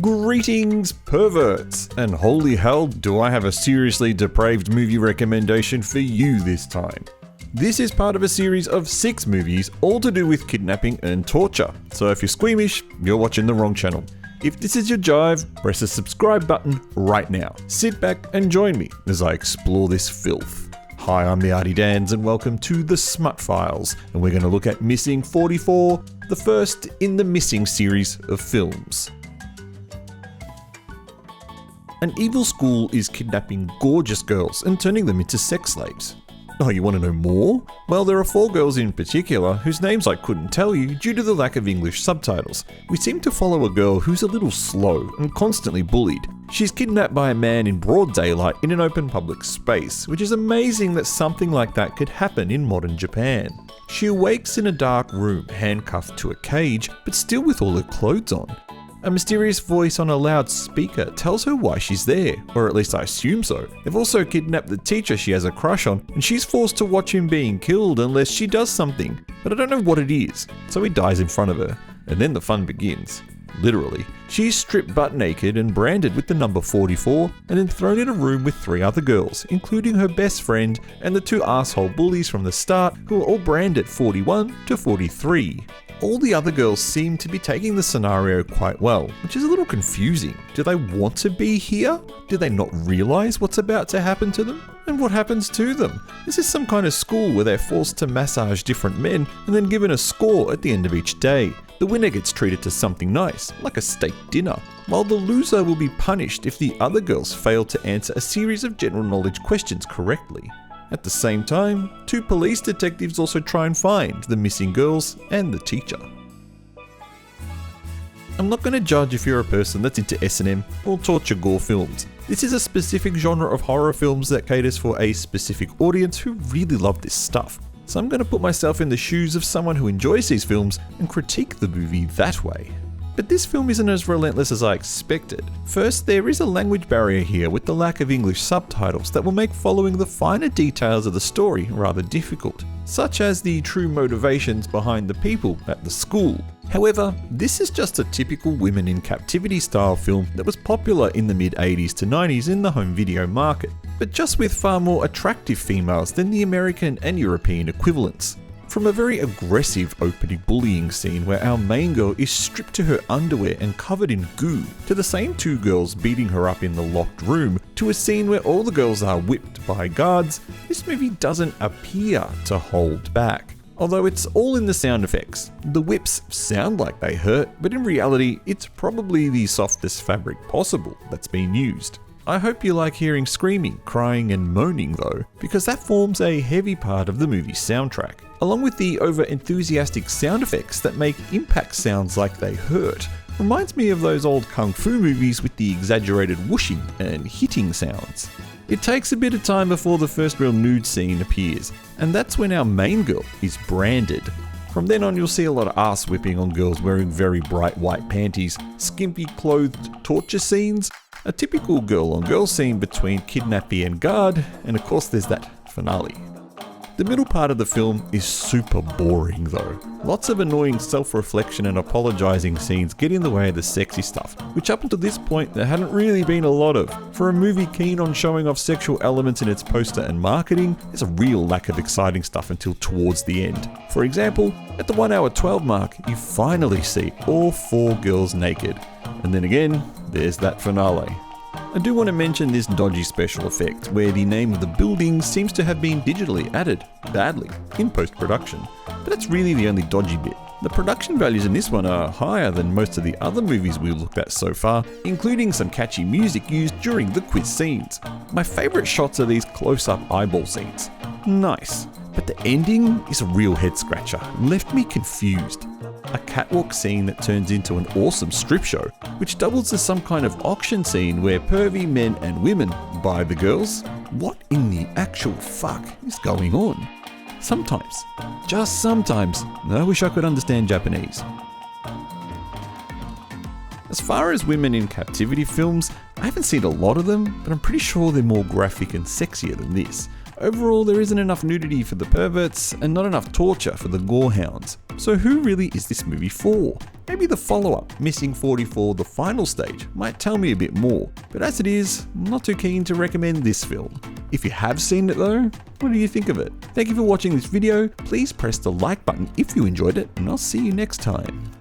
Greetings, perverts! And holy hell, do I have a seriously depraved movie recommendation for you this time. This is part of a series of 6 movies, all to do with kidnapping and torture. So if you're squeamish, you're watching the wrong channel. If this is your jive, press the subscribe button right now. Sit back and join me as I explore this filth. Hi, I'm the Artie Dans and welcome to the SMUT Files, and we're going to look at Missing 44, the first in the Missing series of films. An evil school is kidnapping gorgeous girls and turning them into sex slaves. Oh, you want to know more? Well, there are 4 girls in particular whose names I couldn't tell you due to the lack of English subtitles. We seem to follow a girl who's a little slow and constantly bullied. She's kidnapped by a man in broad daylight in an open public space, which is amazing that something like that could happen in modern Japan. She awakes in a dark room, handcuffed to a cage, but still with all her clothes on. A mysterious voice on a loudspeaker tells her why she's there, or at least I assume so. They've also kidnapped the teacher she has a crush on, and she's forced to watch him being killed unless she does something, but I don't know what it is, so he dies in front of her. And then the fun begins. Literally. She's stripped butt naked and branded with the number 44, and then thrown in a room with 3 other girls, including her best friend and the 2 asshole bullies from the start who are all branded 41 to 43. All the other girls seem to be taking the scenario quite well, which is a little confusing. Do they want to be here? Do they not realize what's about to happen to them? And what happens to them? This is some kind of school where they're forced to massage different men and then given a score at the end of each day. The winner gets treated to something nice, like a steak dinner, while the loser will be punished if the other girls fail to answer a series of general knowledge questions correctly. At the same time, 2 police detectives also try and find the missing girls and the teacher. I'm not going to judge if you're a person that's into S&M or torture gore films. This is a specific genre of horror films that caters for a specific audience who really love this stuff. So I'm going to put myself in the shoes of someone who enjoys these films and critique the movie that way. But this film isn't as relentless as I expected. First, there is a language barrier here with the lack of English subtitles that will make following the finer details of the story rather difficult, such as the true motivations behind the people at the school. However, this is just a typical women in captivity style film that was popular in the mid-80s to 90s in the home video market, but just with far more attractive females than the American and European equivalents. From a very aggressive opening bullying scene where our main girl is stripped to her underwear and covered in goo, to the same 2 girls beating her up in the locked room, to a scene where all the girls are whipped by guards, this movie doesn't appear to hold back. Although it's all in the sound effects. The whips sound like they hurt, but in reality, it's probably the softest fabric possible that's been used. I hope you like hearing screaming, crying and moaning though, because that forms a heavy part of the movie's soundtrack, along with the over-enthusiastic sound effects that make impact sounds like they hurt. Reminds me of those old kung fu movies with the exaggerated whooshing and hitting sounds. It takes a bit of time before the first real nude scene appears, and that's when our main girl is branded. From then on, you'll see a lot of ass whipping on girls wearing very bright white panties, skimpy clothed torture scenes, a typical girl-on-girl scene between kidnappee and guard, and of course there's that finale. The middle part of the film is super boring though. Lots of annoying self-reflection and apologising scenes get in the way of the sexy stuff, which up until this point there hadn't really been a lot of. For a movie keen on showing off sexual elements in its poster and marketing, there's a real lack of exciting stuff until towards the end. For example, at the 1 hour 12 mark, you finally see all 4 girls naked. And then again, there's that finale. I do want to mention this dodgy special effect, where the name of the building seems to have been digitally added, badly, in post-production. But that's really the only dodgy bit. The production values in this one are higher than most of the other movies we've looked at so far, including some catchy music used during the quiz scenes. My favourite shots are these close-up eyeball scenes. Nice. But the ending is a real head-scratcher, left me confused. A catwalk scene that turns into an awesome strip show, which doubles as some kind of auction scene where pervy men and women buy the girls. What in the actual fuck is going on? Sometimes, just sometimes, I wish I could understand Japanese. As far as women in captivity films, I haven't seen a lot of them, but I'm pretty sure they're more graphic and sexier than this. Overall, there isn't enough nudity for the perverts and not enough torture for the gorehounds. So who really is this movie for? Maybe the follow-up, Missing 44, The Final Stage, might tell me a bit more, but as it is, I'm not too keen to recommend this film. If you have seen it though, what do you think of it? Thank you for watching this video, please press the like button if you enjoyed it, and I'll see you next time.